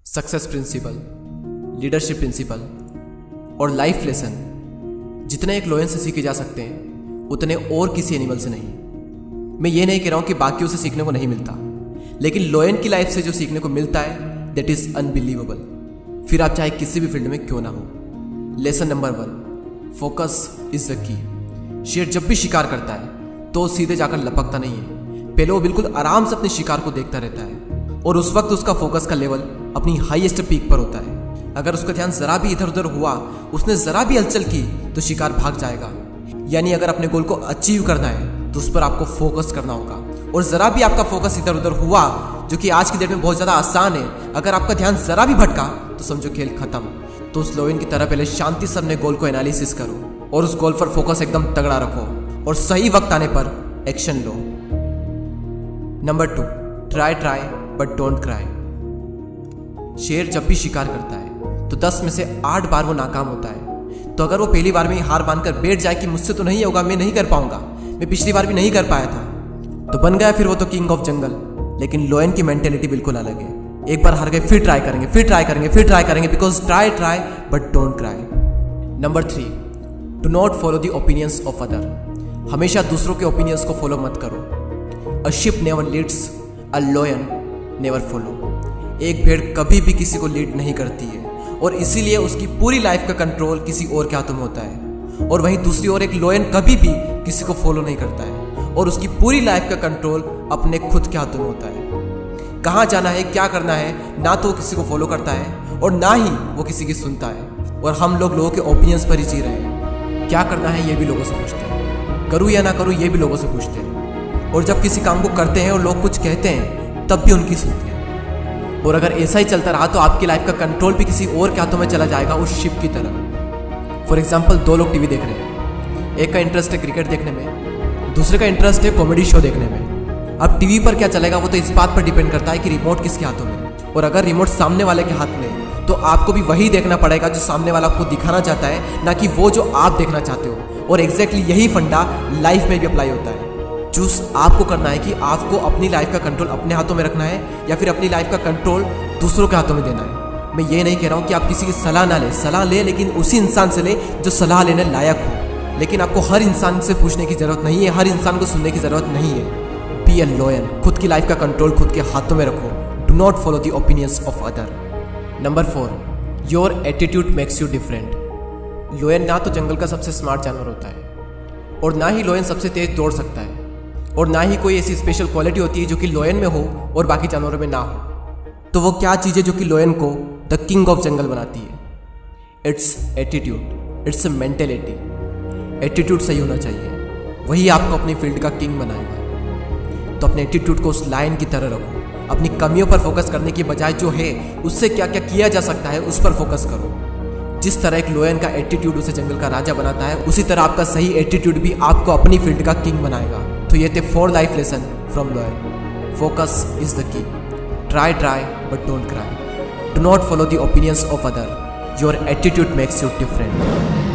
Success principal, leadership principal और life lesson जितने एक लायन से सीखे जा सकते हैं उतने और किसी एनिमल से नहीं। मैं ये नहीं कह रहा हूँ कि बाकियों से सीखने को नहीं मिलता, लेकिन लायन की लाइफ से जो सीखने को मिलता है दैट इज अनबिलीवेबल। फिर आप चाहे किसी भी फील्ड में क्यों ना हो। Lesson number 1, focus is the की। शेर जब भी शिकार करता है तो सीधे जाकर लपकता नहीं है, पहले वो बिल्कुल आराम से अपने शिकार को देखता रहता है और उस वक्त उसका फोकस का लेवल अपनी हाईएस्ट पीक पर होता है। अगर उसका ध्यान जरा भी इधर उधर हुआ, उसने जरा भी हलचल की तो शिकार भाग जाएगा। यानी अगर अपने गोल को अचीव करना है तो उस पर आपको फोकस करना होगा, और जरा भी आपका फोकस इधर उधर हुआ, जो कि आज की डेट में बहुत ज्यादा आसान है, अगर आपका ध्यान जरा भी भटका तो समझो खेल खत्म। तो उस लायन की तरह पहले शांति से अपने गोल को एनालिसिस करो और उस गोल पर फोकस एकदम तगड़ा रखो और सही वक्त आने पर action low. Number 2, try but don't cry. शेर जब भी शिकार करता है तो 10 में से 8 बार वो नाकाम होता है। तो अगर वो पहली बार में ही हार मानकर बैठ जाए कि मुझसे तो नहीं होगा, मैं नहीं कर पाऊंगा, मैं पिछली बार भी नहीं कर पाया था, तो बन गया फिर वो तो किंग ऑफ जंगल। लेकिन लायन की मेंटेलिटी बिल्कुल अलग है। एक बार हार गए फिर ट्राई करेंगे, फिर ट्राई करेंगे, फिर ट्राई करेंगे, because try but don't cry. Number 3, do not follow the opinions of other. हमेशा दूसरों के ओपिनियंस को फॉलो मत करो। A ship never leads, a lion never follow. एक भेड़ कभी भी किसी को लीड नहीं करती है और इसीलिए उसकी पूरी लाइफ का कंट्रोल किसी और के हाथों में होता है। और वहीं दूसरी ओर एक लायन कभी भी किसी को फॉलो नहीं करता है और उसकी पूरी लाइफ का कंट्रोल अपने खुद के हाथों में होता है। कहाँ जाना है, क्या करना है, ना तो वो किसी को फॉलो करता है और ना ही वो किसी की सुनता है। और हम लोगों के ओपिनियंस पर ही जी रहे हैं। क्या करना है ये भी लोगों से पूछते हैं, करूँ या ना करूँ ये भी लोगों से पूछते हैं। और जब किसी काम को करते हैं और लोग कुछ कहते हैं तब भी उनकी सुनते हैं। और अगर ऐसा ही चलता रहा तो आपकी लाइफ का कंट्रोल भी किसी और के हाथों में चला जाएगा, उस शिप की तरह। फॉर एग्जाम्पल 2 लोग टीवी देख रहे हैं, एक का इंटरेस्ट है क्रिकेट देखने में, दूसरे का इंटरेस्ट है कॉमेडी शो देखने में। अब टीवी पर क्या चलेगा वो तो इस बात पर डिपेंड करता है कि रिमोट किसके हाथों में है। और अगर रिमोट सामने वाले के हाथ में तो आपको भी वही देखना पड़ेगा जो सामने वाला आपको दिखाना चाहता है, ना कि वो जो आप देखना चाहते हो। और एग्जैक्टली यही फंडा लाइफ में भी अप्लाई होता है। चूज आपको करना है कि आपको अपनी लाइफ का कंट्रोल अपने हाथों में रखना है या फिर अपनी लाइफ का कंट्रोल दूसरों के हाथों में देना है। मैं ये नहीं कह रहा हूँ कि आप किसी की सलाह ना लें, सलाह ले लेकिन उसी इंसान से ले जो सलाह लेने लायक हो। लेकिन आपको हर इंसान से पूछने की जरूरत नहीं है, हर इंसान को सुनने की जरूरत नहीं है। बी ए लायन, खुद की लाइफ का कंट्रोल खुद के हाथों में रखो। Do not follow the opinions of other. Number 4, your attitude makes you different. Lion ना तो जंगल का सबसे स्मार्ट जानवर होता है और ना ही लायन सबसे तेज दौड़ सकता है, और ना ही कोई ऐसी स्पेशल क्वालिटी होती है जो कि लायन में हो और बाकी जानवरों में ना हो। तो वो क्या चीज़ है जो कि लायन को द किंग ऑफ जंगल बनाती है? It's attitude, it's a mentality. Attitude सही होना चाहिए, वही आपको अपनी फील्ड का किंग बनाएगा। तो अपने एटीट्यूड को उस लायन की तरह रखो। अपनी कमियों पर फोकस करने की बजाय जो है उससे क्या क्या किया जा सकता है उस पर फोकस करो। जिस तरह एक लायन का एटीट्यूड उसे जंगल का राजा बनाता है, उसी तरह आपका सही एटीट्यूड भी आपको अपनी फील्ड का किंग बनाएगा। तो ये थे 4 life lesson from lion. Focus is the key. Try but don't cry. Do not follow the opinions of other. Your attitude makes you different.